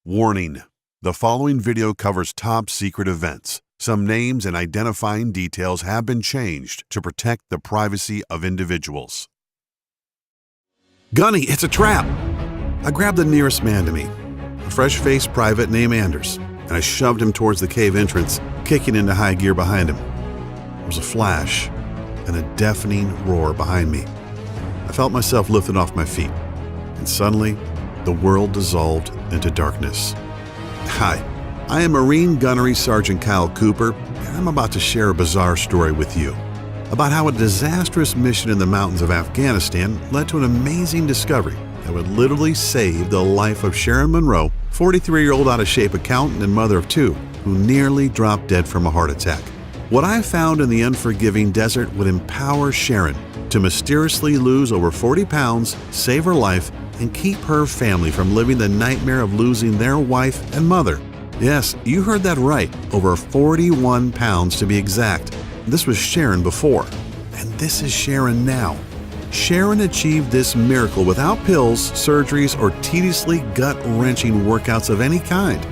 Warning: the following video covers top secret events. Some names and identifying details have been changed to protect the privacy of individuals. Gunny, it's a trap! I grabbed the nearest man to me, a fresh-faced private named Anders, and I shoved him towards the cave entrance, kicking into high gear behind him. There was a flash and a deafening roar behind me. I felt myself lifted off my feet, and suddenly, the world dissolved into darkness. Hi, I am Marine Gunnery Sergeant Kyle Cooper, and I'm about to share a bizarre story with you about how a disastrous mission in the mountains of Afghanistan led to an amazing discovery that would literally save the life of Sharon Monroe, 43-year-old out-of-shape accountant and mother of two, who nearly dropped dead from a heart attack. What I found in the unforgiving desert would empower Sharon to mysteriously lose over 40 pounds, save her life, and keep her family from living the nightmare of losing their wife and mother. Yes, you heard that right, over 41 pounds to be exact. This was Sharon before, and this is Sharon now. Sharon achieved this miracle without pills, surgeries, or tediously gut-wrenching workouts of any kind.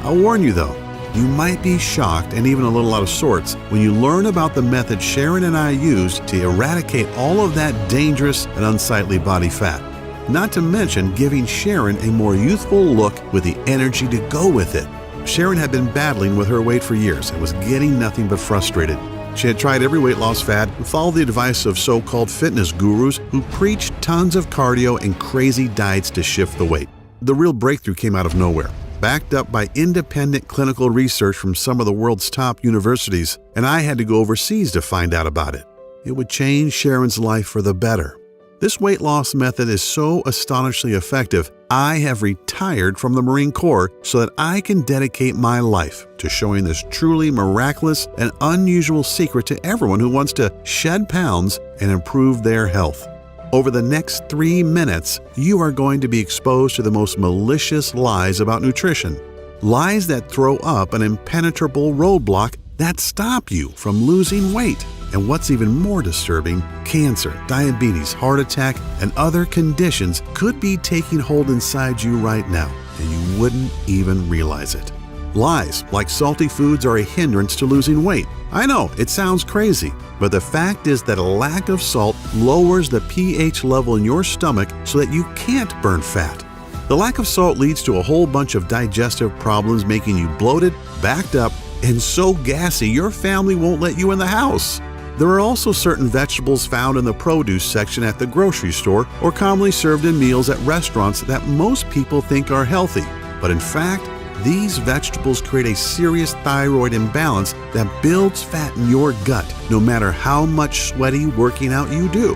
I'll warn you though, you might be shocked and even a little out of sorts when you learn about the method Sharon and I used to eradicate all of that dangerous and unsightly body fat. Not to mention giving Sharon a more youthful look with the energy to go with it. Sharon had been battling with her weight for years and was getting nothing but frustrated. She had tried every weight loss fad and followed the advice of so-called fitness gurus who preached tons of cardio and crazy diets to shift the weight. The real breakthrough came out of nowhere, backed up by independent clinical research from some of the world's top universities, and I had to go overseas to find out about it. It would change Sharon's life for the better. This weight loss method is so astonishingly effective, I have retired from the Marine Corps so that I can dedicate my life to showing this truly miraculous and unusual secret to everyone who wants to shed pounds and improve their health. Over the next 3 minutes, you are going to be exposed to the most malicious lies about nutrition. Lies that throw up an impenetrable roadblock that stop you from losing weight. And what's even more disturbing, cancer, diabetes, heart attack, and other conditions could be taking hold inside you right now, and you wouldn't even realize it. Lies like salty foods are a hindrance to losing weight. I know, it sounds crazy, but the fact is that a lack of salt lowers the pH level in your stomach so that you can't burn fat. The lack of salt leads to a whole bunch of digestive problems, making you bloated, backed up, and so gassy your family won't let you in the house. There are also certain vegetables found in the produce section at the grocery store or commonly served in meals at restaurants that most people think are healthy. But in fact, these vegetables create a serious thyroid imbalance that builds fat in your gut, no matter how much sweaty working out you do.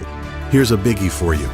Here's a biggie for you.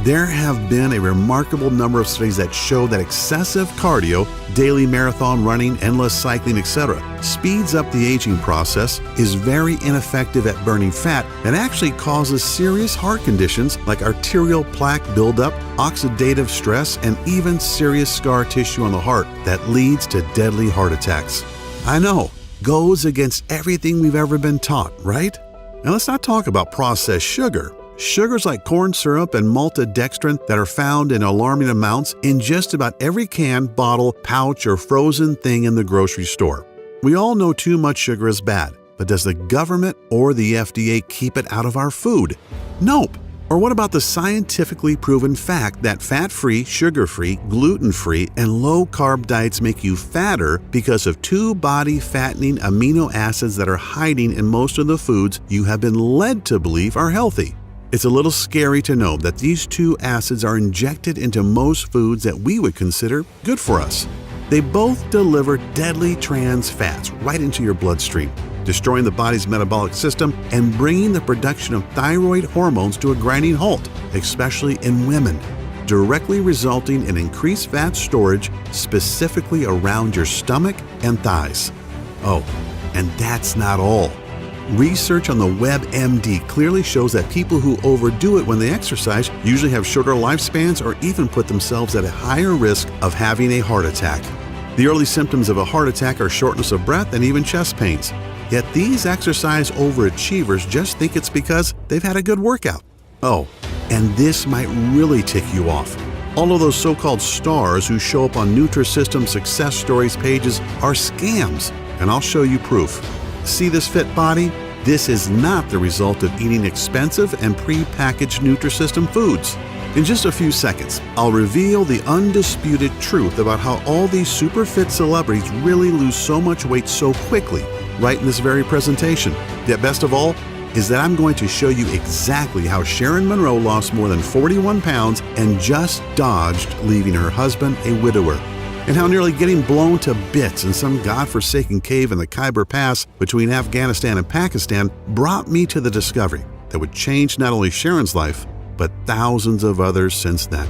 There have been a remarkable number of studies that show that excessive cardio, daily marathon running, endless cycling, etc., speeds up the aging process, is very ineffective at burning fat, and actually causes serious heart conditions like arterial plaque buildup, oxidative stress, and even serious scar tissue on the heart that leads to deadly heart attacks. I know, goes against everything we've ever been taught, right? Now let's not talk about processed sugar. Sugars like corn syrup and maltodextrin that are found in alarming amounts in just about every can, bottle, pouch, or frozen thing in the grocery store. We all know too much sugar is bad, but does the government or the FDA keep it out of our food? Nope. Or what about the scientifically proven fact that fat-free, sugar-free, gluten-free, and low-carb diets make you fatter because of 2 body-fattening amino acids that are hiding in most of the foods you have been led to believe are healthy? It's a little scary to know that these 2 acids are injected into most foods that we would consider good for us. They both deliver deadly trans fats right into your bloodstream, destroying the body's metabolic system and bringing the production of thyroid hormones to a grinding halt, especially in women, directly resulting in increased fat storage specifically around your stomach and thighs. Oh, and that's not all. Research on the WebMD clearly shows that people who overdo it when they exercise usually have shorter lifespans or even put themselves at a higher risk of having a heart attack. The early symptoms of a heart attack are shortness of breath and even chest pains. Yet these exercise overachievers just think it's because they've had a good workout. Oh, and this might really tick you off. All of those so-called stars who show up on Nutrisystem success stories pages are scams, and I'll show you proof. See this fit body? This is not the result of eating expensive and pre-packaged Nutrisystem foods. In just a few seconds, I'll reveal the undisputed truth about how all these super fit celebrities really lose so much weight so quickly, right in this very presentation. Yet best of all, is that I'm going to show you exactly how Sharon Monroe lost more than 41 pounds and just dodged leaving her husband a widower, and how nearly getting blown to bits in some godforsaken cave in the Khyber Pass between Afghanistan and Pakistan brought me to the discovery that would change not only Sharon's life, but thousands of others since then.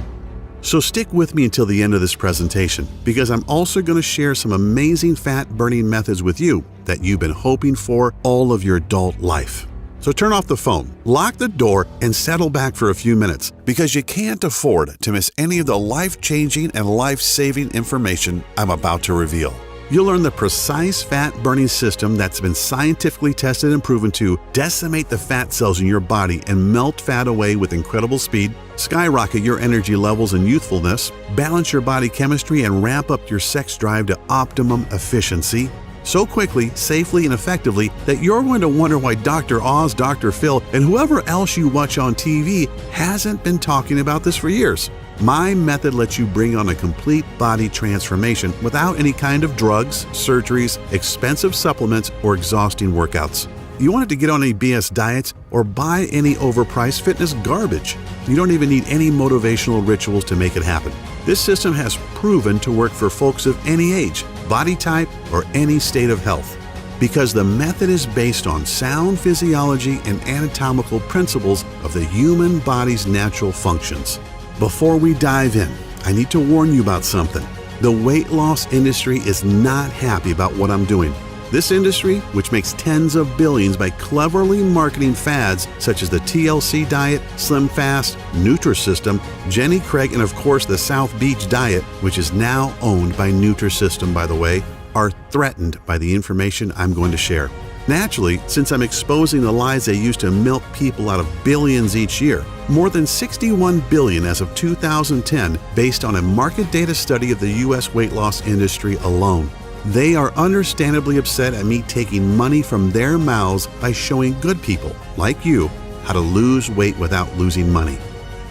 So stick with me until the end of this presentation, because I'm also going to share some amazing fat-burning methods with you that you've been hoping for all of your adult life. So turn off the phone, lock the door, and settle back for a few minutes, because you can't afford to miss any of the life-changing and life-saving information I'm about to reveal. You'll learn the precise fat-burning system that's been scientifically tested and proven to decimate the fat cells in your body and melt fat away with incredible speed, skyrocket your energy levels and youthfulness, balance your body chemistry, and ramp up your sex drive to optimum efficiency so quickly, safely, and effectively that you're going to wonder why Dr. Oz, Dr. Phil, and whoever else you watch on TV hasn't been talking about this for years. My method lets you bring on a complete body transformation without any kind of drugs, surgeries, expensive supplements, or exhausting workouts. You want it to get on any BS diets or buy any overpriced fitness garbage. You don't even need any motivational rituals to make it happen. This system has proven to work for folks of any age, body type, or any state of health, because the method is based on sound physiology and anatomical principles of the human body's natural functions. Before we dive in, I need to warn you about something. The weight loss industry is not happy about what I'm doing. This industry, which makes tens of billions by cleverly marketing fads such as the TLC diet, Slim Fast, Nutrisystem, Jenny Craig, and of course the South Beach diet, which is now owned by Nutrisystem, by the way, are threatened by the information I'm going to share. Naturally, since I'm exposing the lies they use to milk people out of billions each year, more than $61 billion as of 2010, based on a market data study of the U.S. weight loss industry alone. They are understandably upset at me taking money from their mouths by showing good people, like you, how to lose weight without losing money.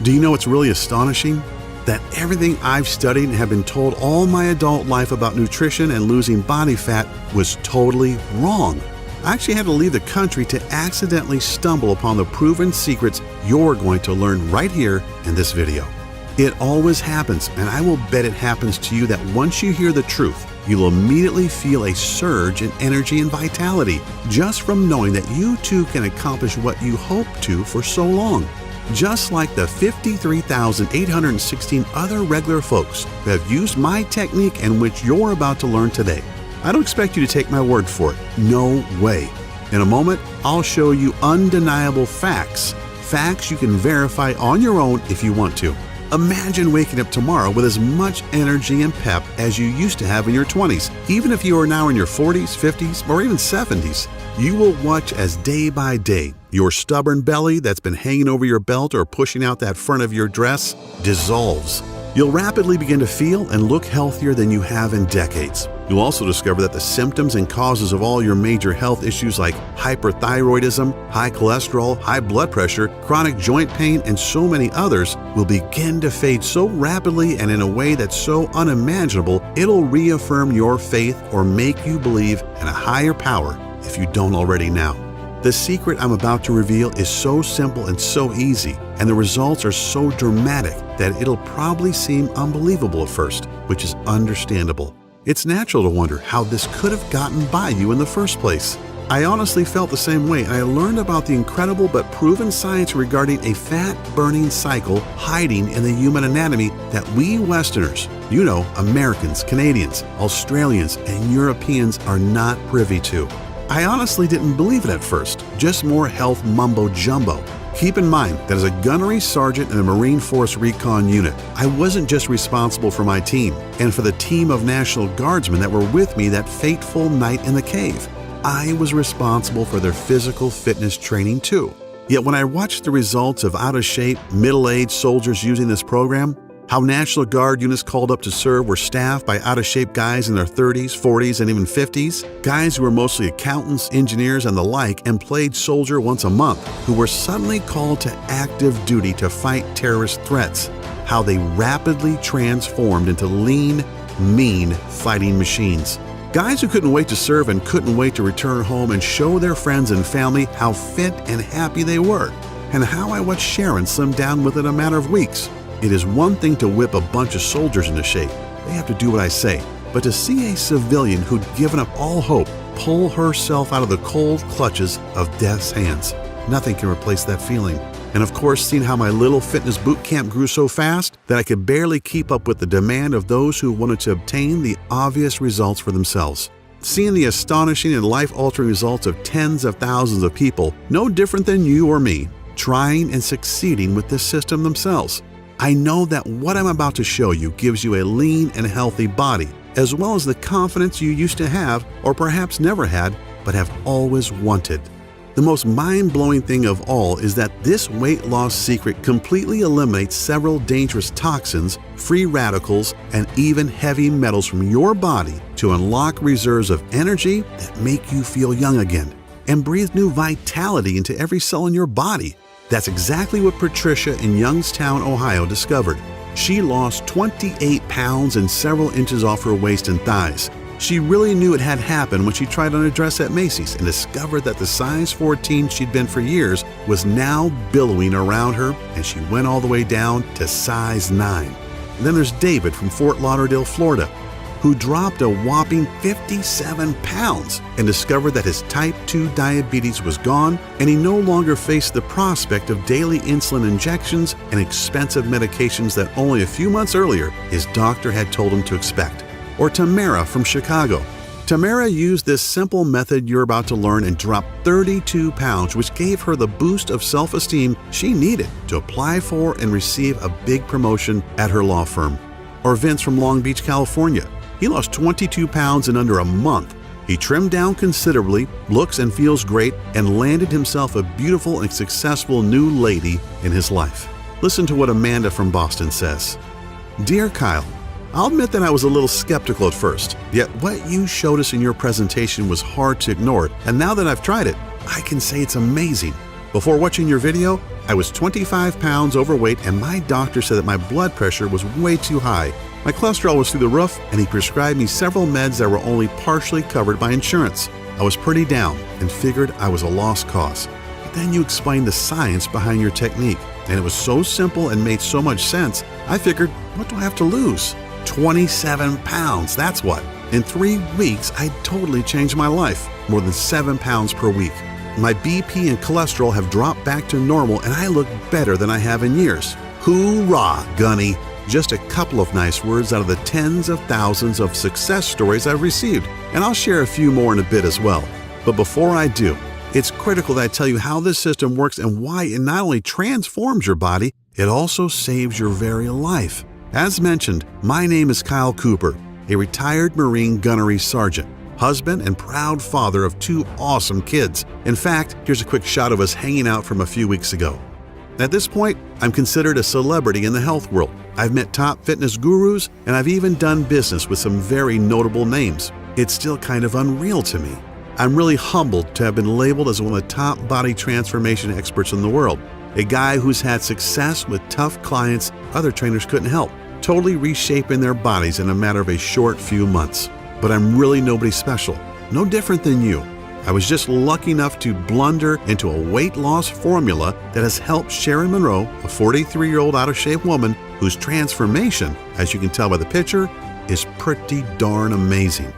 Do you know what's really astonishing? That everything I've studied and have been told all my adult life about nutrition and losing body fat was totally wrong. I actually had to leave the country to accidentally stumble upon the proven secrets you're going to learn right here in this video. It always happens, and I will bet it happens to you that once you hear the truth, you'll immediately feel a surge in energy and vitality just from knowing that you too can accomplish what you hoped to for so long. Just like the 53,816 other regular folks who have used my technique and which you're about to learn today. I don't expect you to take my word for it. No way. In a moment, I'll show you undeniable facts. Facts you can verify on your own if you want to. Imagine waking up tomorrow with as much energy and pep as you used to have in your 20s. Even if you are now in your 40s, 50s, or even 70s, you will watch as day by day, your stubborn belly that's been hanging over your belt or pushing out that front of your dress dissolves. You'll rapidly begin to feel and look healthier than you have in decades. You'll also discover that the symptoms and causes of all your major health issues like hyperthyroidism, high cholesterol, high blood pressure, chronic joint pain, and so many others will begin to fade so rapidly and in a way that's so unimaginable, it'll reaffirm your faith or make you believe in a higher power if you don't already now. The secret I'm about to reveal is so simple and so easy, and the results are so dramatic that it'll probably seem unbelievable at first, which is understandable. It's natural to wonder how this could have gotten by you in the first place. I honestly felt the same way, and I learned about the incredible but proven science regarding a fat-burning cycle hiding in the human anatomy that we Westerners, you know, Americans, Canadians, Australians, and Europeans are not privy to. I honestly didn't believe it at first, just more health mumbo-jumbo. Keep in mind that as a gunnery sergeant in a Marine Force Recon unit, I wasn't just responsible for my team and for the team of National Guardsmen that were with me that fateful night in the cave. I was responsible for their physical fitness training too. Yet when I watched the results of out-of-shape, middle-aged soldiers using this program, How National Guard units called up to serve were staffed by out-of-shape guys in their 30s, 40s, and even 50s, guys who were mostly accountants, engineers, and the like, and played soldier once a month, who were suddenly called to active duty to fight terrorist threats. How they rapidly transformed into lean, mean fighting machines. Guys who couldn't wait to serve and couldn't wait to return home and show their friends and family how fit and happy they were, and how I watched Sharon slim down within a matter of weeks. It is one thing to whip a bunch of soldiers into shape. They have to do what I say. But to see a civilian who'd given up all hope pull herself out of the cold clutches of death's hands, nothing can replace that feeling. And of course, seeing how my little fitness boot camp grew so fast that I could barely keep up with the demand of those who wanted to obtain the obvious results for themselves. Seeing the astonishing and life-altering results of tens of thousands of people, no different than you or me, trying and succeeding with this system themselves. I know that what I'm about to show you gives you a lean and healthy body, as well as the confidence you used to have, or perhaps never had, but have always wanted. The most mind-blowing thing of all is that this weight loss secret completely eliminates several dangerous toxins, free radicals, and even heavy metals from your body to unlock reserves of energy that make you feel young again and breathe new vitality into every cell in your body. That's exactly what Patricia in Youngstown, Ohio discovered. She lost 28 pounds and several inches off her waist and thighs. She really knew it had happened when she tried on a dress at Macy's and discovered that the size 14 she'd been for years was now billowing around her, and she went all the way down to size 9. And then there's David from Fort Lauderdale, Florida, who dropped a whopping 57 pounds and discovered that his type 2 diabetes was gone, and he no longer faced the prospect of daily insulin injections and expensive medications that only a few months earlier his doctor had told him to expect. Or Tamara from Chicago. Tamara used this simple method you're about to learn and dropped 32 pounds, which gave her the boost of self-esteem she needed to apply for and receive a big promotion at her law firm. Or Vince from Long Beach, California. He lost 22 pounds in under a month. He trimmed down considerably, looks and feels great, and landed himself a beautiful and successful new lady in his life. Listen to what Amanda from Boston says. Dear Kyle, I'll admit that I was a little skeptical at first, yet what you showed us in your presentation was hard to ignore, and now that I've tried it, I can say it's amazing. Before watching your video, I was 25 pounds overweight, and my doctor said that my blood pressure was way too high. My cholesterol was through the roof, and he prescribed me several meds that were only partially covered by insurance. I was pretty down and figured I was a lost cause. But then you explained the science behind your technique, and it was so simple and made so much sense, I figured, what do I have to lose? 27 pounds, that's what. In 3 weeks, I totally changed my life, more than 7 pounds per week. My BP and cholesterol have dropped back to normal, and I look better than I have in years. Hoorah, Gunny! Just a couple of nice words out of the tens of thousands of success stories I've received, and I'll share a few more in a bit as well. But before I do, it's critical that I tell you how this system works and why it not only transforms your body, it also saves your very life. As mentioned, my name is Kyle Cooper, a retired Marine gunnery sergeant, husband and proud father of 2 awesome kids. In fact, here's a quick shot of us hanging out from a few weeks ago. At this point, I'm considered a celebrity in the health world. I've met top fitness gurus, and I've even done business with some very notable names. It's still kind of unreal to me. I'm really humbled to have been labeled as one of the top body transformation experts in the world, a guy who's had success with tough clients other trainers couldn't help, totally reshaping their bodies in a matter of a short few months. But I'm really nobody special, no different than you. I was just lucky enough to blunder into a weight loss formula that has helped Sharon Monroe, a 43-year-old out-of-shape woman whose transformation, as you can tell by the picture, is pretty darn amazing.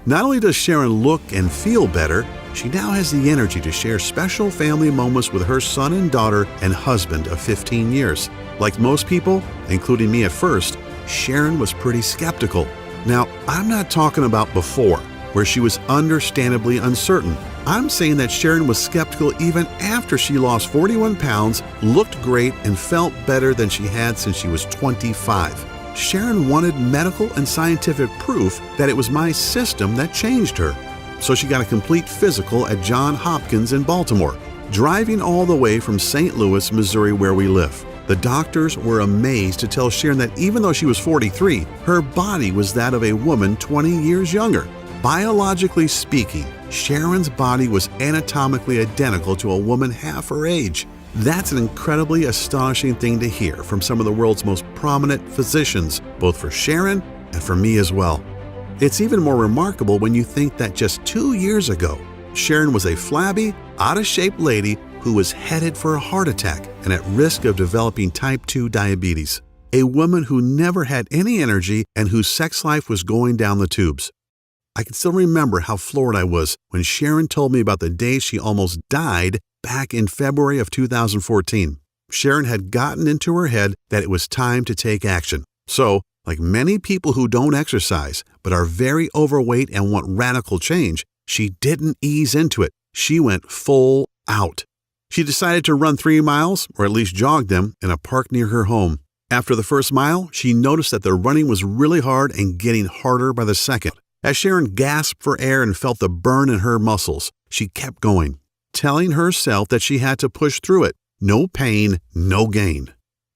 Not only does Sharon look and feel better, she now has the energy to share special family moments with her son and daughter and husband of 15 years. Like most people, including me at first, Sharon was pretty skeptical. Now, I'm not talking about before, where she was understandably uncertain. I'm saying that Sharon was skeptical even after she lost 41 pounds, looked great, and felt better than she had since she was 25. Sharon wanted medical and scientific proof that it was my system that changed her. So she got a complete physical at Johns Hopkins in Baltimore, driving all the way from St. Louis, Missouri, where we live. The doctors were amazed to tell Sharon that even though she was 43, her body was that of a woman 20 years younger. Biologically speaking, Sharon's body was anatomically identical to a woman half her age. That's an incredibly astonishing thing to hear from some of the world's most prominent physicians, both for Sharon and for me as well. It's even more remarkable when you think that just 2 years ago, Sharon was a flabby, out-of-shape lady who was headed for a heart attack and at risk of developing type 2 diabetes. A woman who never had any energy and whose sex life was going down the tubes. I can still remember how floored I was when Sharon told me about the day she almost died back in February of 2014. Sharon had gotten into her head that it was time to take action. So, like many people who don't exercise but are very overweight and want radical change, she didn't ease into it. She went full out. She decided to run 3 miles, or at least jog them, in a park near her home. After the first mile, she noticed that the running was really hard and getting harder by the second. As Sharon gasped for air and felt the burn in her muscles, she kept going, telling herself that she had to push through it. No pain, no gain.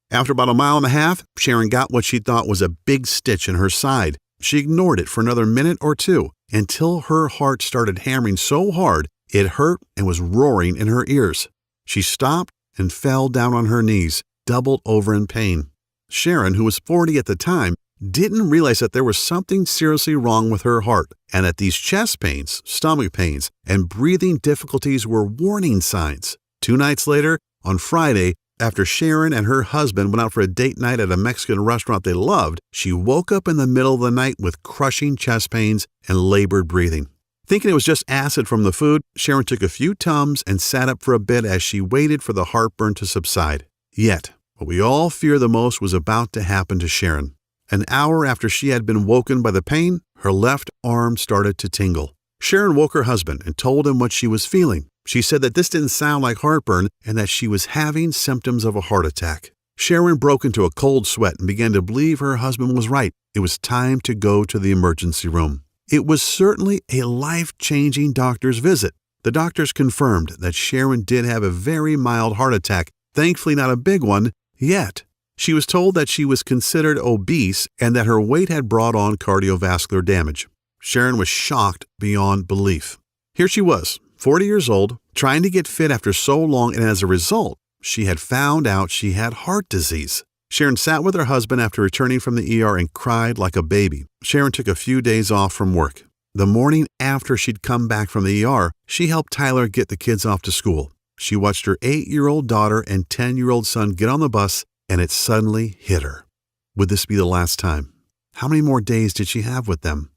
After about 1.5 miles, Sharon got what she thought was a big stitch in her side. She ignored it for another minute or two until her heart started hammering so hard it hurt and was roaring in her ears. She stopped and fell down on her knees, doubled over in pain. Sharon, who was 40 at the time, didn't realize that there was something seriously wrong with her heart and that these chest pains, stomach pains, and breathing difficulties were warning signs. 2 nights later, on Friday, after Sharon and her husband went out for a date night at a Mexican restaurant they loved, she woke up in the middle of the night with crushing chest pains and labored breathing. Thinking it was just acid from the food, Sharon took a few Tums and sat up for a bit as she waited for the heartburn to subside. Yet, what we all fear the most was about to happen to Sharon. An hour after she had been woken by the pain, her left arm started to tingle. Sharon woke her husband and told him what she was feeling. She said that this didn't sound like heartburn and that she was having symptoms of a heart attack. Sharon broke into a cold sweat and began to believe her husband was right. It was time to go to the emergency room. It was certainly a life-changing doctor's visit. The doctors confirmed that Sharon did have a very mild heart attack, thankfully not a big one yet. She was told that she was considered obese and that her weight had brought on cardiovascular damage. Sharon was shocked beyond belief. Here she was, 40 years old, trying to get fit after so long, and as a result, she had found out she had heart disease. Sharon sat with her husband after returning from the ER and cried like a baby. Sharon took a few days off from work. The morning after she'd come back from the ER, she helped Tyler get the kids off to school. She watched her 8-year-old daughter and 10-year-old son get on the bus, and it suddenly hit her. Would this be the last time? How many more days did she have with them?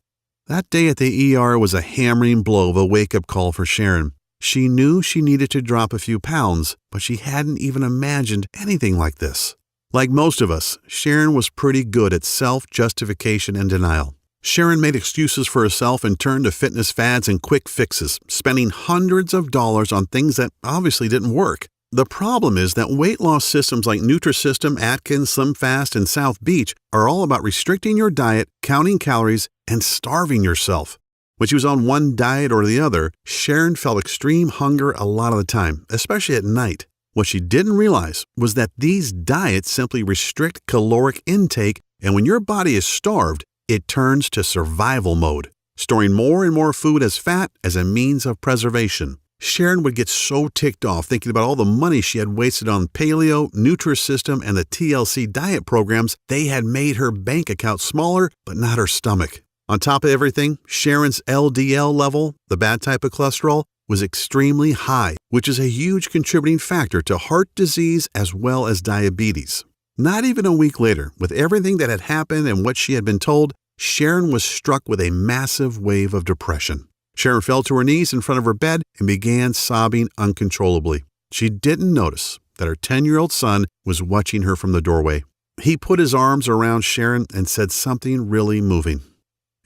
That day at the ER was a hammering blow of a wake-up call for Sharon. She knew she needed to drop a few pounds, but she hadn't even imagined anything like this. Like most of us, Sharon was pretty good at self-justification and denial. Sharon made excuses for herself and turned to fitness fads and quick fixes, spending hundreds of dollars on things that obviously didn't work. The problem is that weight loss systems like Nutrisystem, Atkins, SlimFast, and South Beach are all about restricting your diet, counting calories, and starving yourself. When she was on one diet or the other, Sharon felt extreme hunger a lot of the time, especially at night. What she didn't realize was that these diets simply restrict caloric intake, and when your body is starved, it turns to survival mode, storing more and more food as fat as a means of preservation. Sharon would get so ticked off thinking about all the money she had wasted on paleo, Nutrisystem, and the TLC diet programs. They had made her bank account smaller, but not her stomach. On top of everything, Sharon's LDL level, the bad type of cholesterol, was extremely high, which is a huge contributing factor to heart disease as well as diabetes. Not even a week later, with everything that had happened and what she had been told, Sharon was struck with a massive wave of depression. Sharon fell to her knees in front of her bed and began sobbing uncontrollably. She didn't notice that her 10-year-old son was watching her from the doorway. He put his arms around Sharon and said something really moving.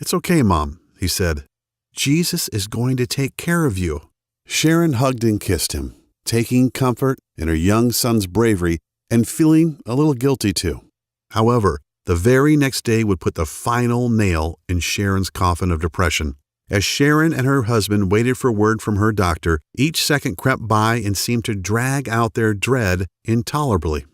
"It's okay, Mom," he said. "Jesus is going to take care of you." Sharon hugged and kissed him, taking comfort in her young son's bravery and feeling a little guilty too. However, the very next day would put the final nail in Sharon's coffin of depression. As Sharon and her husband waited for word from her doctor, each second crept by and seemed to drag out their dread intolerably.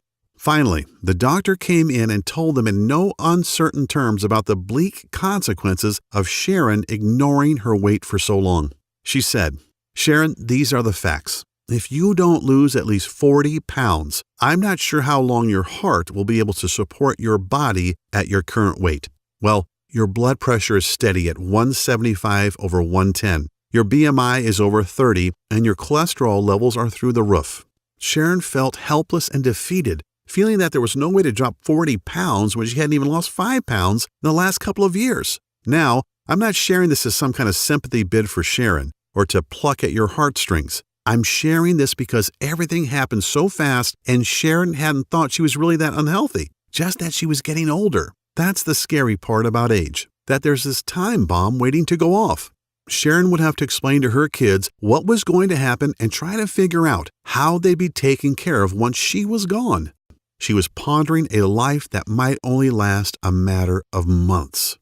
Finally, the doctor came in and told them in no uncertain terms about the bleak consequences of Sharon ignoring her weight for so long. She said, "Sharon, these are the facts. If you don't lose at least 40 pounds, I'm not sure how long your heart will be able to support your body at your current weight. Well, your blood pressure is steady at 175/110. Your BMI is over 30, and your cholesterol levels are through the roof." Sharon felt helpless and defeated, feeling that there was no way to drop 40 pounds when she hadn't even lost 5 pounds in the last couple of years. Now, I'm not sharing this as some kind of sympathy bid for Sharon or to pluck at your heartstrings. I'm sharing this because everything happened so fast and Sharon hadn't thought she was really that unhealthy, just that she was getting older. That's the scary part about age, that there's this time bomb waiting to go off. Sharon would have to explain to her kids what was going to happen and try to figure out how they'd be taken care of once she was gone. She was pondering a life that might only last a matter of months.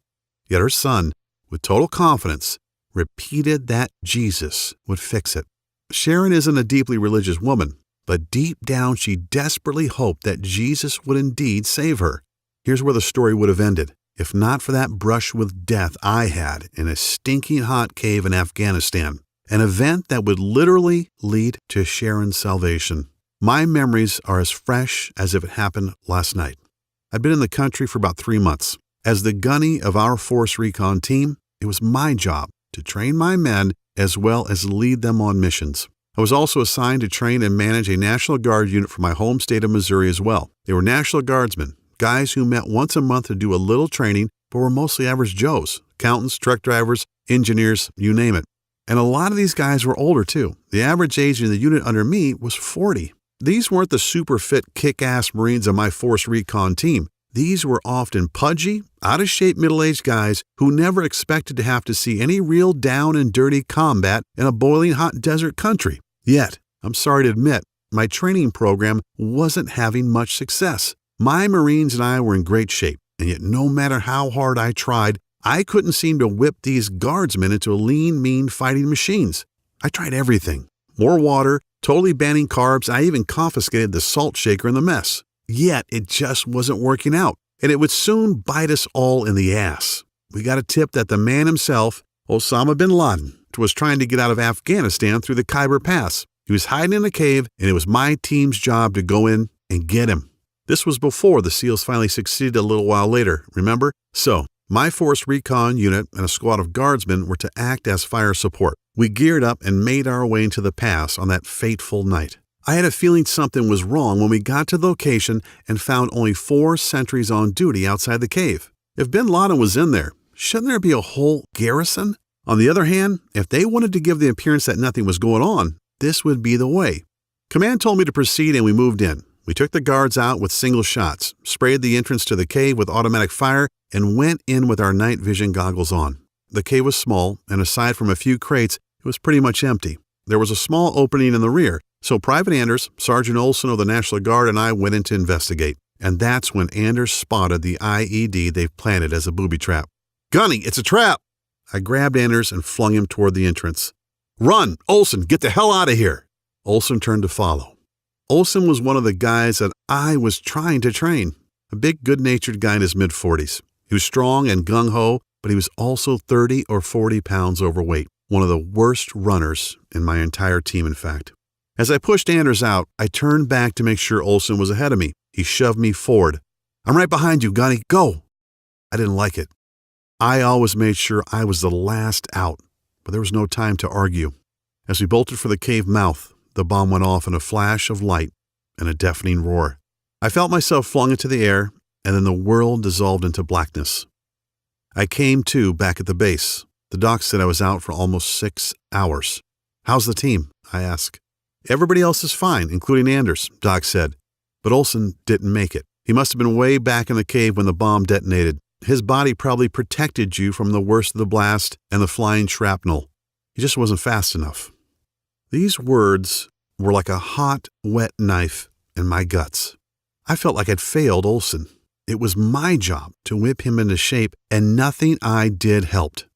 Yet her son, with total confidence, repeated that Jesus would fix it. Sharon isn't a deeply religious woman, but deep down she desperately hoped that Jesus would indeed save her. Here's where the story would have ended, if not for that brush with death I had in a stinking hot cave in Afghanistan, an event that would literally lead to Sharon's salvation. My memories are as fresh as if it happened last night. I'd been in the country for about 3 months. As the gunny of our Force Recon team, it was my job to train my men as well as lead them on missions. I was also assigned to train and manage a National Guard unit for my home state of Missouri as well. They were National Guardsmen, guys who met once a month to do a little training, but were mostly average Joes, accountants, truck drivers, engineers, you name it. And a lot of these guys were older too. The average age in the unit under me was 40. These weren't the super fit, kick-ass Marines of my Force Recon team. These were often pudgy, out-of-shape middle-aged guys who never expected to have to see any real down and dirty combat in a boiling hot desert country. Yet, I'm sorry to admit, my training program wasn't having much success. My Marines and I were in great shape, and yet no matter how hard I tried, I couldn't seem to whip these guardsmen into lean, mean fighting machines. I tried everything. More water, totally banning carbs, I even confiscated the salt shaker in the mess. Yet it just wasn't working out, and it would soon bite us all in the ass. We got a tip that the man himself, Osama bin Laden, was trying to get out of Afghanistan through the Khyber Pass. He was hiding in a cave, and it was my team's job to go in and get him. This was before the SEALs finally succeeded a little while later, remember? So, my Force Recon unit and a squad of guardsmen were to act as fire support. We geared up and made our way into the pass on that fateful night. I had a feeling something was wrong when we got to the location and found only 4 sentries on duty outside the cave. If bin Laden was in there, shouldn't there be a whole garrison? On the other hand, if they wanted to give the appearance that nothing was going on, this would be the way. Command told me to proceed and we moved in. We took the guards out with single shots, sprayed the entrance to the cave with automatic fire, and went in with our night vision goggles on. The cave was small, and aside from a few crates, it was pretty much empty. There was a small opening in the rear, so Private Anders, Sergeant Olson of the National Guard, and I went in to investigate. And that's when Anders spotted the IED they've planted as a booby trap. "Gunny, it's a trap!" I grabbed Anders and flung him toward the entrance. "Run! Olson, get the hell out of here!" Olson turned to follow. Olson was one of the guys that I was trying to train. A big, good-natured guy in his mid-40s. He was strong and gung-ho, but he was also 30 or 40 pounds overweight. One of the worst runners in my entire team, in fact. As I pushed Anders out, I turned back to make sure Olson was ahead of me. He shoved me forward. "I'm right behind you, Gunny. Go!" I didn't like it. I always made sure I was the last out, but there was no time to argue. As we bolted for the cave mouth, the bomb went off in a flash of light and a deafening roar. I felt myself flung into the air, and then the world dissolved into blackness. I came to back at the base. The doc said I was out for almost 6 hours. "How's the team?" I asked. "Everybody else is fine, including Anders," Doc said. "But Olson didn't make it. He must have been way back in the cave when the bomb detonated. His body probably protected you from the worst of the blast and the flying shrapnel. He just wasn't fast enough." These words were like a hot, wet knife in my guts. I felt like I'd failed Olson. It was my job to whip him into shape, and nothing I did helped.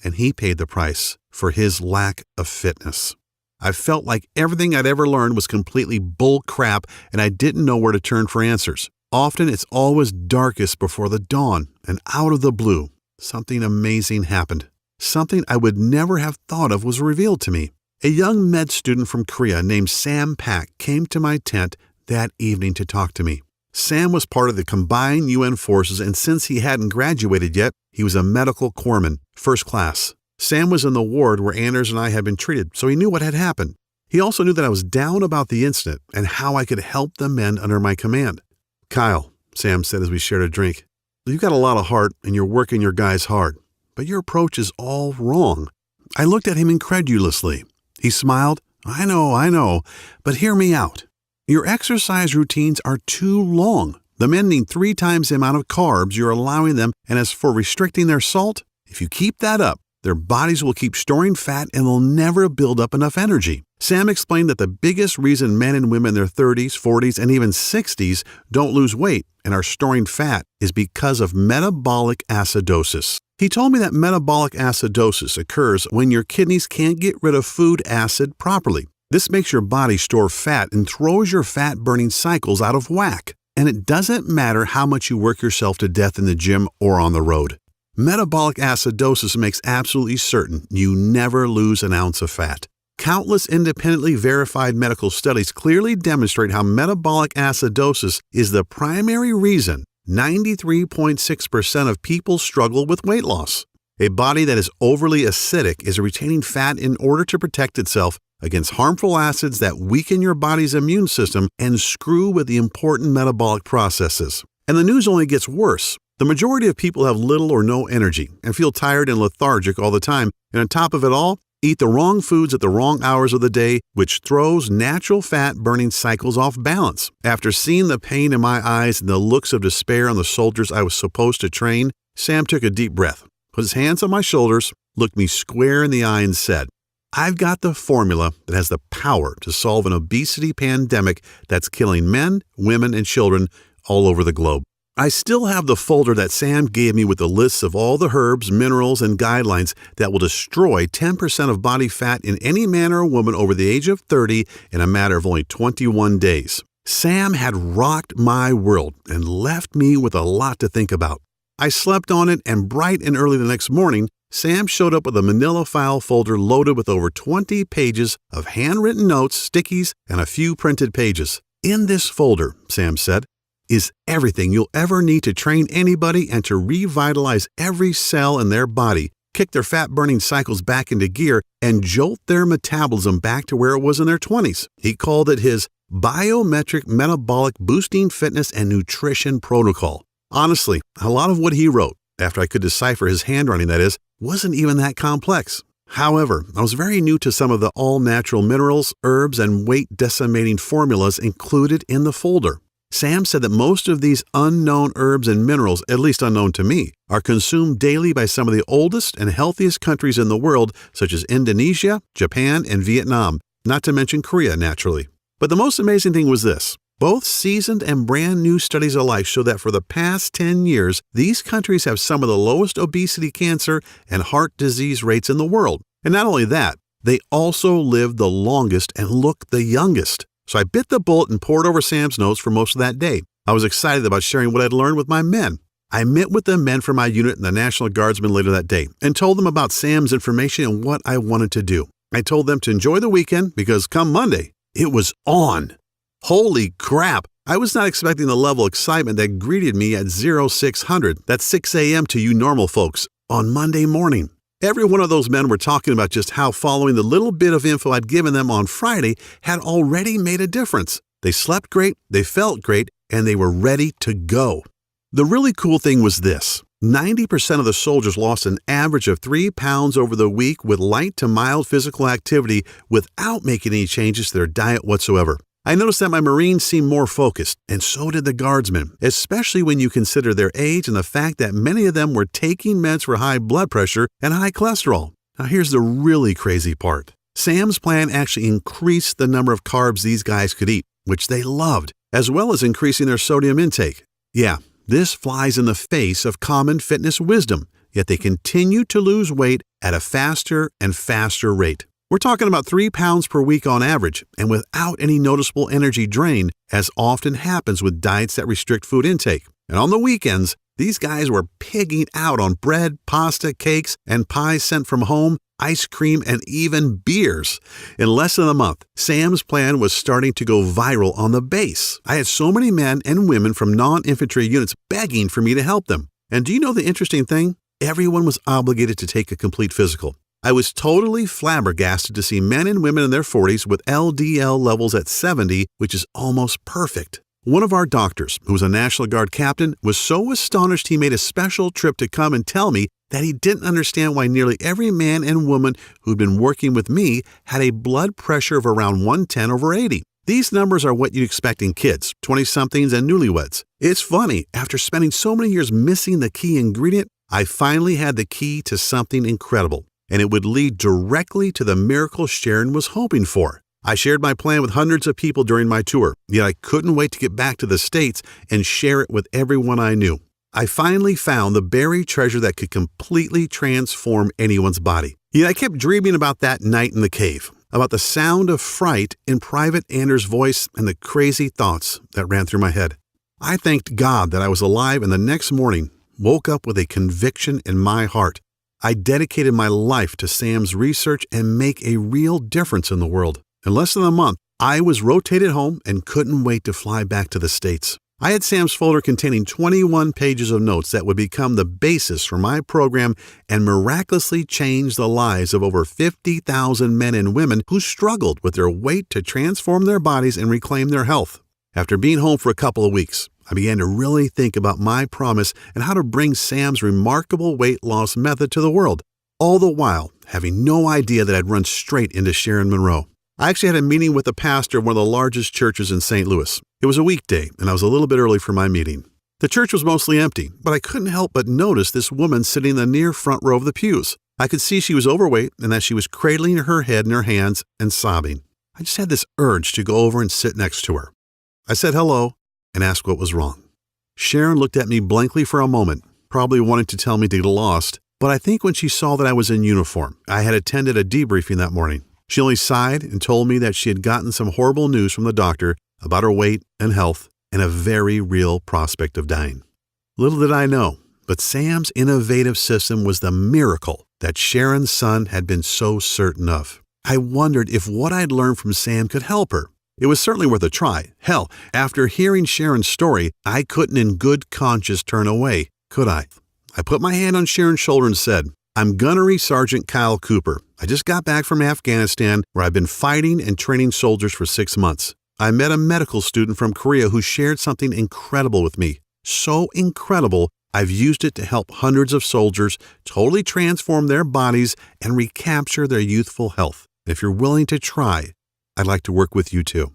And he paid the price for his lack of fitness. I felt like everything I'd ever learned was completely bull crap and I didn't know where to turn for answers. Often it's always darkest before the dawn, and out of the blue, something amazing happened. Something I would never have thought of was revealed to me. A young med student from Korea named Sam Pak came to my tent that evening to talk to me. Sam was part of the combined UN forces, and since he hadn't graduated yet, he was a medical corpsman, first class. Sam was in the ward where Anders and I had been treated, so he knew what had happened. He also knew that I was down about the incident and how I could help the men under my command. "Kyle," Sam said as we shared a drink, "you've got a lot of heart and you're working your guys hard, but your approach is all wrong." I looked at him incredulously. He smiled. I know, but hear me out. Your exercise routines are too long. The men need 3 times the amount of carbs you're allowing them, and as for restricting their salt, if you keep that up, their bodies will keep storing fat and they'll never build up enough energy. Sam explained that the biggest reason men and women in their 30s, 40s, and even 60s don't lose weight and are storing fat is because of metabolic acidosis. He told me that metabolic acidosis occurs when your kidneys can't get rid of food acid properly. This makes your body store fat and throws your fat-burning cycles out of whack. And it doesn't matter how much you work yourself to death in the gym or on the road. Metabolic acidosis makes absolutely certain you never lose an ounce of fat. Countless independently verified medical studies clearly demonstrate how metabolic acidosis is the primary reason 93.6% of people struggle with weight loss. A body that is overly acidic is retaining fat in order to protect itself against harmful acids that weaken your body's immune system and screw with the important metabolic processes. And the news only gets worse. The majority of people have little or no energy and feel tired and lethargic all the time, and on top of it all, eat the wrong foods at the wrong hours of the day, which throws natural fat-burning cycles off balance. After seeing the pain in my eyes and the looks of despair on the soldiers I was supposed to train, Sam took a deep breath, put his hands on my shoulders, looked me square in the eye and said, "I've got the formula that has the power to solve an obesity pandemic that's killing men, women, and children all over the globe." I still have the folder that Sam gave me with the lists of all the herbs, minerals, and guidelines that will destroy 10% of body fat in any man or woman over the age of 30 in a matter of only 21 days. Sam had rocked my world and left me with a lot to think about. I slept on it, and bright and early the next morning, Sam showed up with a manila file folder loaded with over 20 pages of handwritten notes, stickies, and a few printed pages. "In this folder," Sam said, "is everything you'll ever need to train anybody and to revitalize every cell in their body, kick their fat-burning cycles back into gear, and jolt their metabolism back to where it was in their 20s. He called it his Biometric Metabolic Boosting Fitness and Nutrition Protocol. Honestly, a lot of what he wrote, after I could decipher his handwriting that is, wasn't even that complex. However, I was very new to some of the all-natural minerals, herbs, and weight-decimating formulas included in the folder. Sam said that most of these unknown herbs and minerals, at least unknown to me, are consumed daily by some of the oldest and healthiest countries in the world, such as Indonesia, Japan, and Vietnam, not to mention Korea, naturally. But the most amazing thing was this. Both seasoned and brand new studies alike show that for the past 10 years, these countries have some of the lowest obesity, cancer, and heart disease rates in the world. And not only that, they also live the longest and look the youngest. So I bit the bullet and pored over Sam's notes for most of that day. I was excited about sharing what I'd learned with my men. I met with the men from my unit and the National Guardsmen later that day and told them about Sam's information and what I wanted to do. I told them to enjoy the weekend because come Monday, it was on. Holy crap! I was not expecting the level of excitement that greeted me at 0600, that's 6 a.m. to you normal folks, on Monday morning. Every one of those men were talking about just how following the little bit of info I'd given them on Friday had already made a difference. They slept great, they felt great, and they were ready to go. The really cool thing was this. 90% of the soldiers lost an average of 3 pounds over the week with light to mild physical activity without making any changes to their diet whatsoever. I noticed that my Marines seemed more focused, and so did the Guardsmen, especially when you consider their age and the fact that many of them were taking meds for high blood pressure and high cholesterol. Now here's the really crazy part. Sam's plan actually increased the number of carbs these guys could eat, which they loved, as well as increasing their sodium intake. Yeah, this flies in the face of common fitness wisdom, yet they continue to lose weight at a faster and faster rate. We're talking about 3 pounds per week on average, and without any noticeable energy drain, as often happens with diets that restrict food intake. And on the weekends, these guys were pigging out on bread, pasta, cakes, and pies sent from home, ice cream, and even beers. In less than a month, Sam's plan was starting to go viral on the base. I had so many men and women from non-infantry units begging for me to help them. And do you know the interesting thing? Everyone was obligated to take a complete physical. I was totally flabbergasted to see men and women in their 40s with LDL levels at 70, which is almost perfect. One of our doctors, who was a National Guard captain, was so astonished he made a special trip to come and tell me that he didn't understand why nearly every man and woman who'd been working with me had a blood pressure of around 110/80. These numbers are what you'd expect in kids, 20-somethings, and newlyweds. It's funny, after spending so many years missing the key ingredient, I finally had the key to something incredible, and it would lead directly to the miracle Sharon was hoping for. I shared my plan with hundreds of people during my tour, yet I couldn't wait to get back to the States and share it with everyone I knew. I finally found the buried treasure that could completely transform anyone's body. Yet I kept dreaming about that night in the cave, about the sound of fright in Private Anders' voice and the crazy thoughts that ran through my head. I thanked God that I was alive, and the next morning woke up with a conviction in my heart. I dedicated my life to Sam's research and make a real difference in the world. In less than a month, I was rotated home and couldn't wait to fly back to the States. I had Sam's folder containing 21 pages of notes that would become the basis for my program and miraculously change the lives of over 50,000 men and women who struggled with their weight to transform their bodies and reclaim their health. After being home for a couple of weeks, I began to really think about my promise and how to bring Sam's remarkable weight loss method to the world, all the while having no idea that I'd run straight into Sharon Monroe. I actually had a meeting with the pastor of one of the largest churches in St. Louis. It was a weekday, and I was a little bit early for my meeting. The church was mostly empty, but I couldn't help but notice this woman sitting in the near front row of the pews. I could see she was overweight and that she was cradling her head in her hands and sobbing. I just had this urge to go over and sit next to her. I said hello and asked what was wrong. Sharon looked at me blankly for a moment, probably wanting to tell me to get lost, but I think when she saw that I was in uniform, I had attended a debriefing that morning. She only sighed and told me that she had gotten some horrible news from the doctor about her weight and health and a very real prospect of dying. Little did I know, but Sam's innovative system was the miracle that Sharon's son had been so certain of. I wondered if what I'd learned from Sam could help her. It was certainly worth a try. Hell, after hearing Sharon's story, I couldn't in good conscience turn away, could I? I put my hand on Sharon's shoulder and said, "I'm Gunnery Sergeant Kyle Cooper. I just got back from Afghanistan, where I've been fighting and training soldiers for 6 months. I met a medical student from Korea who shared something incredible with me. So incredible, I've used it to help hundreds of soldiers totally transform their bodies and recapture their youthful health. If you're willing to try, I'd like to work with you too."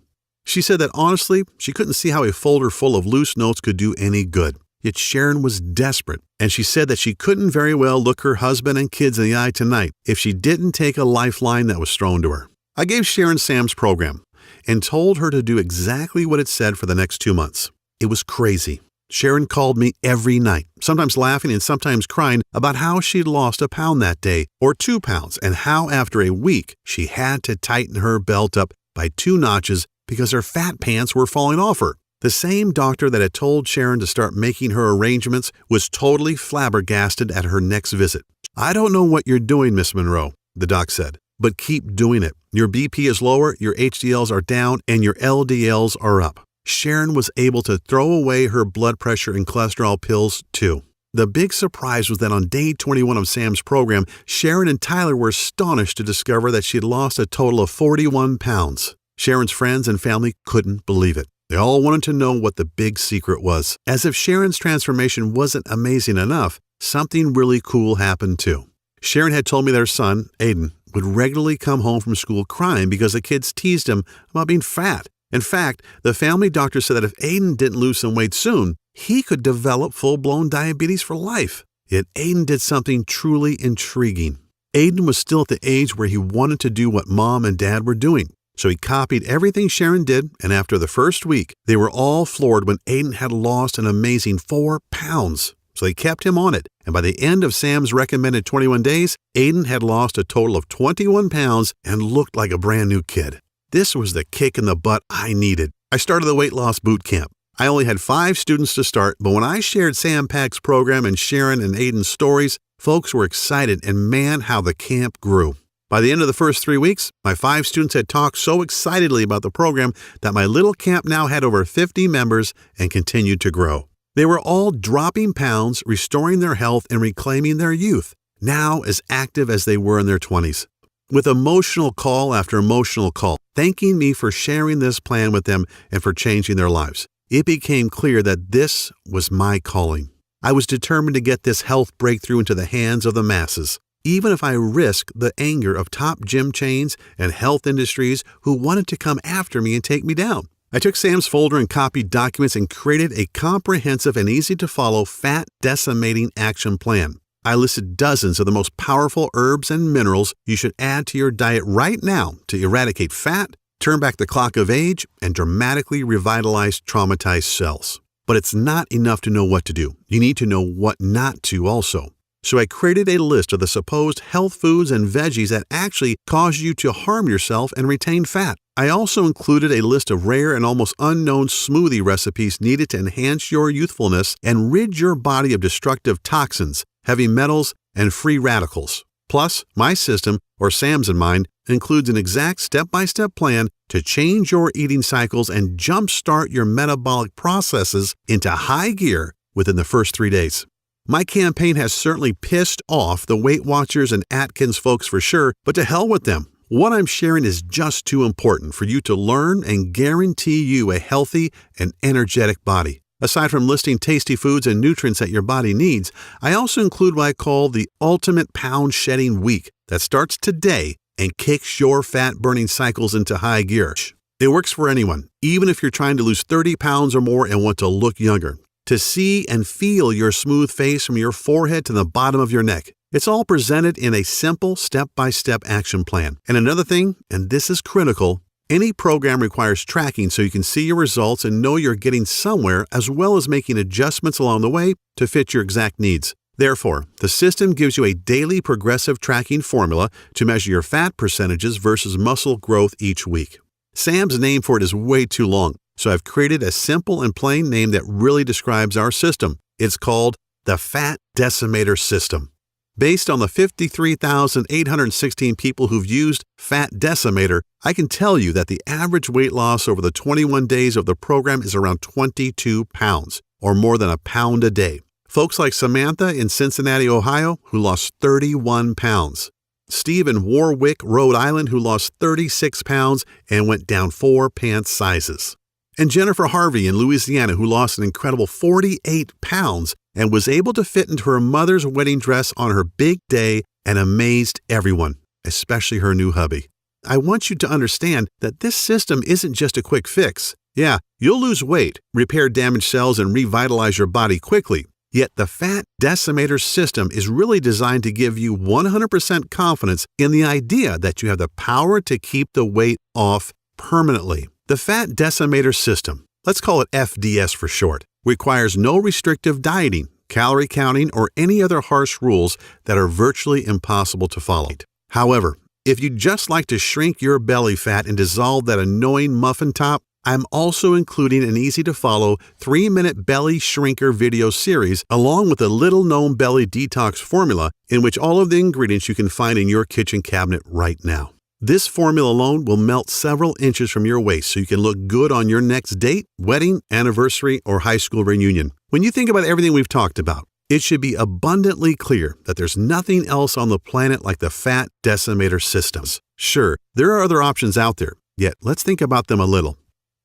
She said that honestly, she couldn't see how a folder full of loose notes could do any good. Yet Sharon was desperate, and she said that she couldn't very well look her husband and kids in the eye tonight if she didn't take a lifeline that was thrown to her. I gave Sharon Sam's program and told her to do exactly what it said for the next 2 months. It was crazy. Sharon called me every night, sometimes laughing and sometimes crying about how she'd lost a pound that day or 2 pounds and how after a week she had to tighten her belt up by 2 notches because her fat pants were falling off her. The same doctor that had told Sharon to start making her arrangements was totally flabbergasted at her next visit. "I don't know what you're doing, Miss Monroe," the doc said, "but keep doing it. Your BP is lower, your HDLs are down, and your LDLs are up." Sharon was able to throw away her blood pressure and cholesterol pills, too. The big surprise was that on day 21 of Sam's program, Sharon and Tyler were astonished to discover that she had lost a total of 41 pounds. Sharon's friends and family couldn't believe it. They all wanted to know what the big secret was. As if Sharon's transformation wasn't amazing enough, something really cool happened too. Sharon had told me that her son, Aiden, would regularly come home from school crying because the kids teased him about being fat. In fact, the family doctor said that if Aiden didn't lose some weight soon, he could develop full-blown diabetes for life. Yet Aiden did something truly intriguing. Aiden was still at the age where he wanted to do what Mom and Dad were doing. So he copied everything Sharon did, and after the first week, they were all floored when Aiden had lost an amazing 4 pounds. So they kept him on it, And by the end of Sam's recommended 21 days, Aiden had lost a total of 21 pounds and looked like a brand new kid. This was the kick in the butt I needed. I started the weight loss boot camp. I only had 5 students to start, but when I shared Sam Pack's program and Sharon and Aiden's stories, folks were excited, and man, how the camp grew. By the end of the first 3 weeks, my 5 students had talked so excitedly about the program that my little camp now had over 50 members and continued to grow. They were all dropping pounds, restoring their health, and reclaiming their youth, now as active as they were in their 20s. With emotional call after emotional call, thanking me for sharing this plan with them and for changing their lives. It became clear that this was my calling. I was determined to get this health breakthrough into the hands of the masses, even if I risked the anger of top gym chains and health industries who wanted to come after me and take me down. I took Sam's folder and copied documents and created a comprehensive and easy-to-follow fat-decimating action plan. I listed dozens of the most powerful herbs and minerals you should add to your diet right now to eradicate fat, turn back the clock of age, and dramatically revitalize traumatized cells. But it's not enough to know what to do. You need to know what not to also. So I created a list of the supposed health foods and veggies that actually cause you to harm yourself and retain fat. I also included a list of rare and almost unknown smoothie recipes needed to enhance your youthfulness and rid your body of destructive toxins, heavy metals, and free radicals. Plus, my system, or Sam's in mine, includes an exact step-by-step plan to change your eating cycles and jumpstart your metabolic processes into high gear within the first 3 days. My campaign has certainly pissed off the Weight Watchers and Atkins folks for sure, but to hell with them. What I'm sharing is just too important for you to learn and guarantee you a healthy and energetic body. Aside from listing tasty foods and nutrients that your body needs, I also include what I call the Ultimate Pound Shedding Week that starts today and kicks your fat-burning cycles into high gear. It works for anyone, even if you're trying to lose 30 pounds or more and want to look younger. To see and feel your smooth face from your forehead to the bottom of your neck. It's all presented in a simple step-by-step action plan. And another thing, and this is critical, any program requires tracking so you can see your results and know you're getting somewhere, as well as making adjustments along the way to fit your exact needs. Therefore, the system gives you a daily progressive tracking formula to measure your fat percentages versus muscle growth each week. Sam's name for it is way too long, so I've created a simple and plain name that really describes our system. It's called the Fat Decimator System. Based on the 53,816 people who've used Fat Decimator, I can tell you that the average weight loss over the 21 days of the program is around 22 pounds, or more than a pound a day. Folks like Samantha in Cincinnati, Ohio, who lost 31 pounds. Steve in Warwick, Rhode Island, who lost 36 pounds and went down 4 pants sizes. And Jennifer Harvey in Louisiana, who lost an incredible 48 pounds and was able to fit into her mother's wedding dress on her big day and amazed everyone, especially her new hubby. I want you to understand that this system isn't just a quick fix. Yeah, you'll lose weight, repair damaged cells, and revitalize your body quickly. Yet the Fat Decimator system is really designed to give you 100% confidence in the idea that you have the power to keep the weight off permanently. The Fat Decimator system, let's call it FDS for short, requires no restrictive dieting, calorie counting, or any other harsh rules that are virtually impossible to follow. However, if you'd just like to shrink your belly fat and dissolve that annoying muffin top, I'm also including an easy-to-follow 3-minute belly shrinker video series along with a little-known belly detox formula in which all of the ingredients you can find in your kitchen cabinet right now. This formula alone will melt several inches from your waist so you can look good on your next date, wedding, anniversary, or high school reunion. When you think about everything we've talked about, it should be abundantly clear that there's nothing else on the planet like the Fat Decimator systems. Sure, there are other options out there, yet let's think about them a little.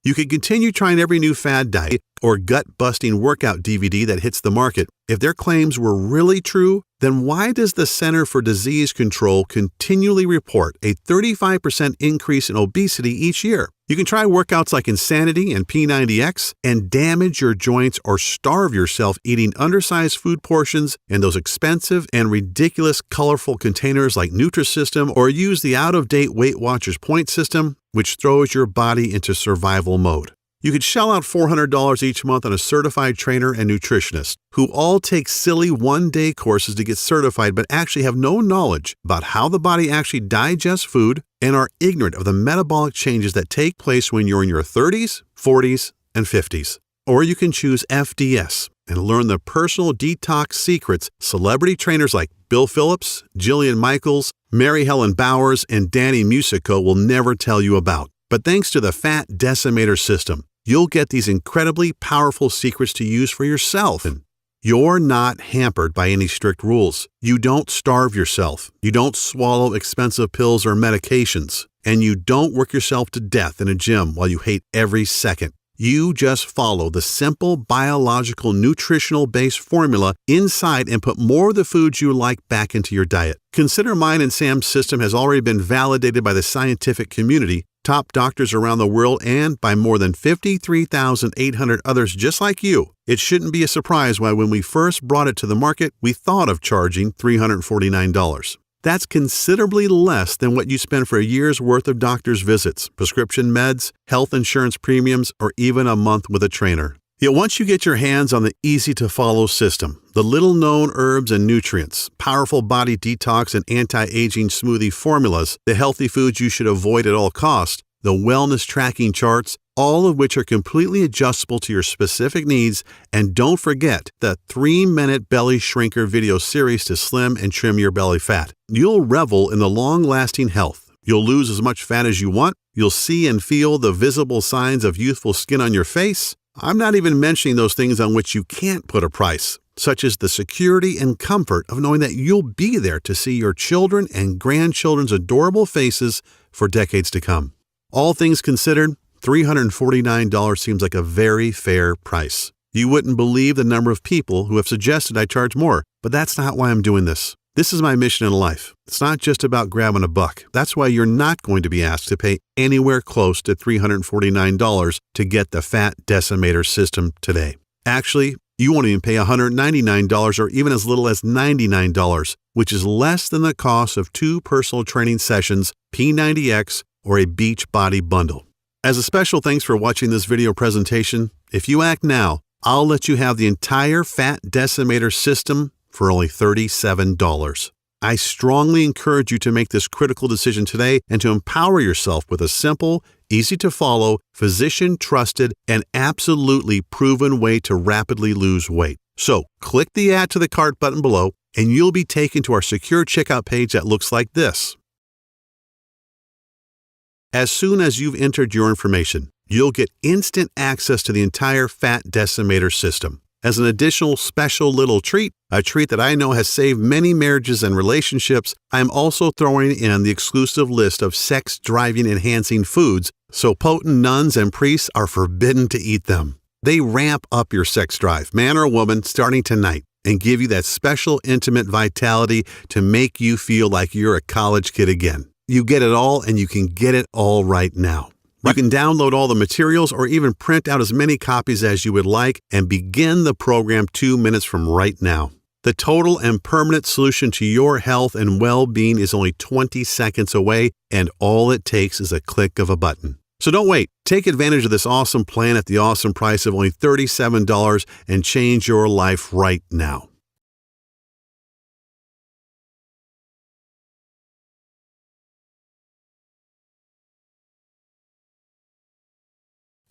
You could continue trying every new fad diet or gut-busting workout DVD that hits the market. If their claims were really true, then why does the Center for Disease Control continually report a 35% increase in obesity each year? You can try workouts like Insanity and P90X and damage your joints or starve yourself eating undersized food portions in those expensive and ridiculous colorful containers like Nutrisystem, or use the out-of-date Weight Watchers point system, which throws your body into survival mode. You could shell out $400 each month on a certified trainer and nutritionist who all take silly one-day courses to get certified but actually have no knowledge about how the body actually digests food and are ignorant of the metabolic changes that take place when you're in your 30s, 40s, and 50s. Or you can choose FDS and learn the personal detox secrets celebrity trainers like Bill Phillips, Jillian Michaels, Mary Helen Bowers, and Danny Musico will never tell you about. But thanks to the Fat Decimator system, you'll get these incredibly powerful secrets to use for yourself. And you're not hampered by any strict rules. You don't starve yourself. You don't swallow expensive pills or medications. And you don't work yourself to death in a gym while you hate every second. You just follow the simple biological nutritional-based formula inside and put more of the foods you like back into your diet. Consider mine and Sam's system has already been validated by the scientific community, top doctors around the world, and by more than 53,800 others just like you. It shouldn't be a surprise why when we first brought it to the market, we thought of charging $349. That's considerably less than what you spend for a year's worth of doctor's visits, prescription meds, health insurance premiums, or even a month with a trainer. Yet once you get your hands on the easy-to-follow system, the little-known herbs and nutrients, powerful body detox and anti-aging smoothie formulas, the healthy foods you should avoid at all costs, the wellness tracking charts, all of which are completely adjustable to your specific needs, and don't forget the 3-minute belly shrinker video series to slim and trim your belly fat. You'll revel in the long-lasting health. You'll lose as much fat as you want. You'll see and feel the visible signs of youthful skin on your face. I'm not even mentioning those things on which you can't put a price, such as the security and comfort of knowing that you'll be there to see your children and grandchildren's adorable faces for decades to come. All things considered, $349 seems like a very fair price. You wouldn't believe the number of people who have suggested I charge more, but that's not why I'm doing this. This is my mission in life. It's not just about grabbing a buck. That's why you're not going to be asked to pay anywhere close to $349 to get the Fat Decimator system today. Actually, you won't even pay $199 or even as little as $99, which is less than the cost of 2 personal training sessions, P90X, or a Beachbody bundle. As a special thanks for watching this video presentation, if you act now, I'll let you have the entire Fat Decimator system for only $37. I strongly encourage you to make this critical decision today and to empower yourself with a simple, easy-to-follow, physician-trusted, and absolutely proven way to rapidly lose weight. So, click the Add to the Cart button below, and you'll be taken to our secure checkout page that looks like this. As soon as you've entered your information, you'll get instant access to the entire Fat Decimator system. As an additional special little treat, a treat that I know has saved many marriages and relationships, I'm also throwing in the exclusive list of sex-driving enhancing foods, so potent nuns and priests are forbidden to eat them. They ramp up your sex drive, man or woman, starting tonight, and give you that special intimate vitality to make you feel like you're a college kid again. You get it all, and you can get it all right now. You can download all the materials or even print out as many copies as you would like and begin the program 2 minutes from right now. The total and permanent solution to your health and well-being is only 20 seconds away, and all it takes is a click of a button. So don't wait. Take advantage of this awesome plan at the awesome price of only $37 and change your life right now.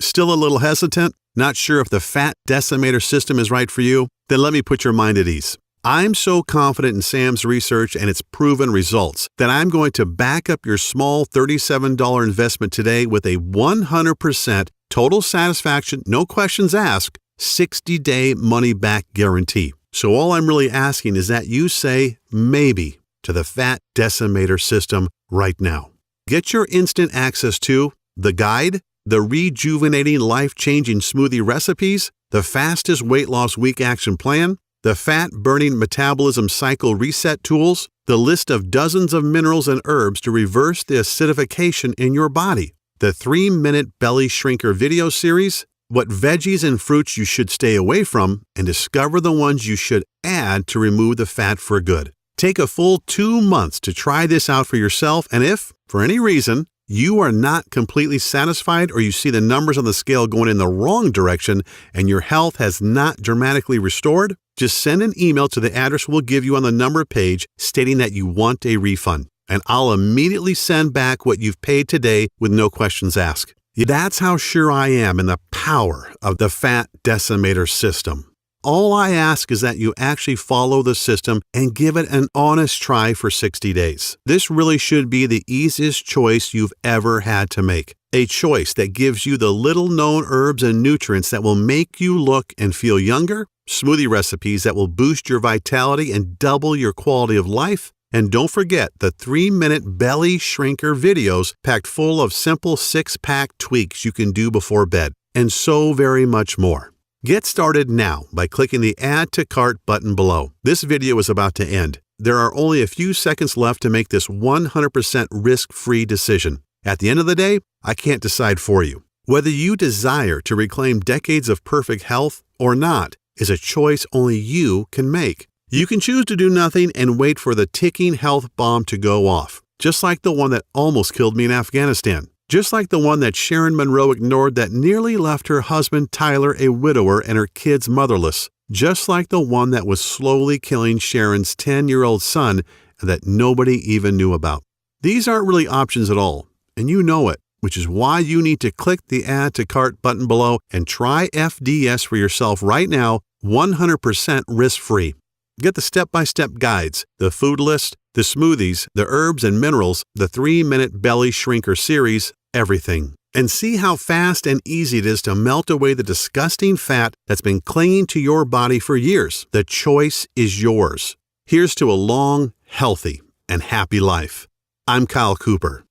Still a little hesitant? Not sure if the Fat Decimator system is right for you? Then let me put your mind at ease. I'm so confident in Sam's research and its proven results that I'm going to back up your small $37 investment today with a 100% total satisfaction, no questions asked, 60-day money-back guarantee. So all I'm really asking is that you say maybe to the Fat Decimator system right now. Get your instant access to the guide, the rejuvenating, life-changing smoothie recipes, the fastest weight loss week action plan, the fat-burning metabolism cycle reset tools, the list of dozens of minerals and herbs to reverse the acidification in your body, the 3-minute belly shrinker video series, what veggies and fruits you should stay away from, and discover the ones you should add to remove the fat for good. Take a full 2 months to try this out for yourself, and if, for any reason, you are not completely satisfied or you see the numbers on the scale going in the wrong direction and your health has not dramatically restored, just send an email to the address we'll give you on the number page stating that you want a refund, and I'll immediately send back what you've paid today with no questions asked. That's how sure I am in the power of the Fat Decimator system. All I ask is that you actually follow the system and give it an honest try for 60 days. This really should be the easiest choice you've ever had to make. A choice that gives you the little-known herbs and nutrients that will make you look and feel younger, smoothie recipes that will boost your vitality and double your quality of life, and don't forget the 3-minute belly shrinker videos packed full of simple 6-pack tweaks you can do before bed, and so very much more. Get started now by clicking the Add to Cart button below. This video is about to end. There are only a few seconds left to make this 100% risk-free decision. At the end of the day, I can't decide for you. Whether you desire to reclaim decades of perfect health or not is a choice only you can make. You can choose to do nothing and wait for the ticking health bomb to go off, just like the one that almost killed me in Afghanistan. Just like the one that Sharon Monroe ignored that nearly left her husband Tyler a widower and her kids motherless. Just like the one that was slowly killing Sharon's 10-year-old son and that nobody even knew about. These aren't really options at all, and you know it, which is why you need to click the Add to Cart button below and try FDS for yourself right now, 100% risk-free. Get the step-by-step guides, the food list, the smoothies, the herbs and minerals, the 3-minute belly shrinker series, everything. And see how fast and easy it is to melt away the disgusting fat that's been clinging to your body for years. The choice is yours. Here's to a long, healthy, and happy life. I'm Kyle Cooper.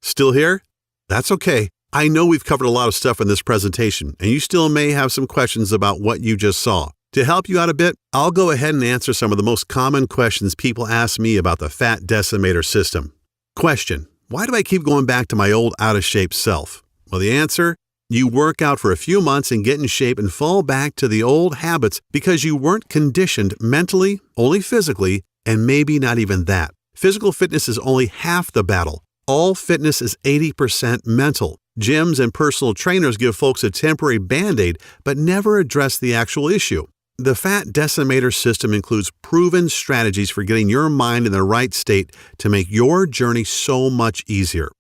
Still here? That's okay. I know we've covered a lot of stuff in this presentation, and you still may have some questions about what you just saw. To help you out a bit, I'll go ahead and answer some of the most common questions people ask me about the Fat Decimator system. Question: why do I keep going back to my old out-of-shape self? Well, the answer: you work out for a few months and get in shape and fall back to the old habits because you weren't conditioned mentally, only physically, and maybe not even that. Physical fitness is only half the battle. All fitness is 80% mental. Gyms and personal trainers give folks a temporary Band-Aid, but never address the actual issue. The Fat Decimator system includes proven strategies for getting your mind in the right state to make your journey so much easier.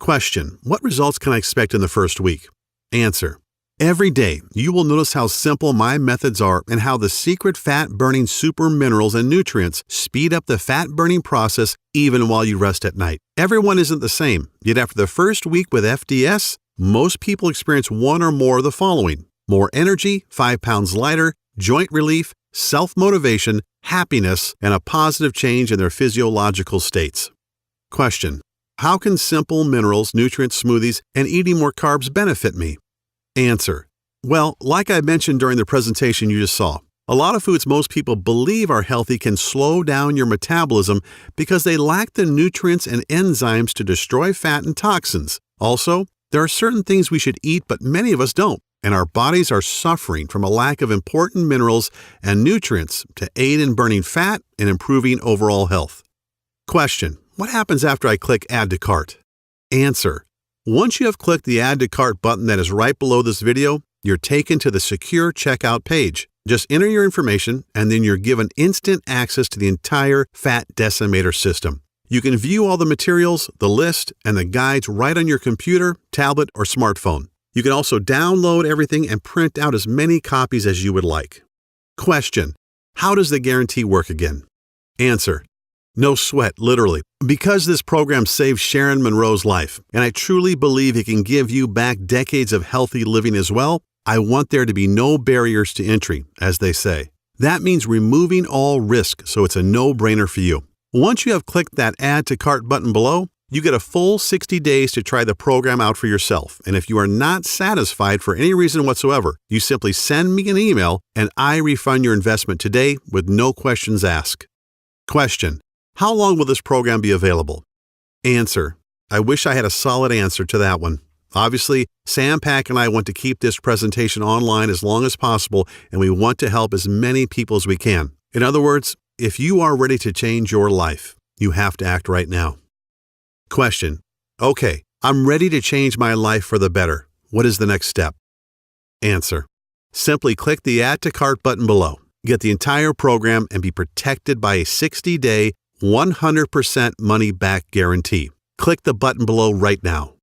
Question: what results can I expect in the first week? Answer: every day, you will notice how simple my methods are and how the secret fat-burning super minerals and nutrients speed up the fat-burning process even while you rest at night. Everyone isn't the same, yet after the first week with FDS, most people experience one or more of the following: more energy, 5 pounds lighter, joint relief, self-motivation, happiness, and a positive change in their physiological states. Question: how can simple minerals, nutrient smoothies, and eating more carbs benefit me? Answer: well, like I mentioned during the presentation you just saw, a lot of foods most people believe are healthy can slow down your metabolism because they lack the nutrients and enzymes to destroy fat and toxins. Also, there are certain things we should eat but many of us don't, and our bodies are suffering from a lack of important minerals and nutrients to aid in burning fat and improving overall health. Question: what happens after I click Add to Cart? Answer: once you have clicked the Add to Cart button that is right below this video, you're taken to the secure checkout page. Just enter your information, and then you're given instant access to the entire Fat Decimator system. You can view all the materials, the list, and the guides right on your computer, tablet, or smartphone. You can also download everything and print out as many copies as you would like. Question: how does the guarantee work again? Answer: no sweat, literally. Because this program saved Sharon Monroe's life, and I truly believe it can give you back decades of healthy living as well, I want there to be no barriers to entry, as they say. That means removing all risk, so it's a no-brainer for you. Once you have clicked that Add to Cart button below, you get a full 60 days to try the program out for yourself, and if you are not satisfied for any reason whatsoever, you simply send me an email and I refund your investment today with no questions asked. Question: how long will this program be available? Answer: I wish I had a solid answer to that one. Obviously, Sam Pack and I want to keep this presentation online as long as possible, and we want to help as many people as we can. In other words, if you are ready to change your life, you have to act right now. Question: Okay, I'm ready to change my life for the better. What is the next step? Answer: simply click the Add to Cart button below. Get the entire program and be protected by a 60-day, 100% money-back guarantee. Click the button below right now.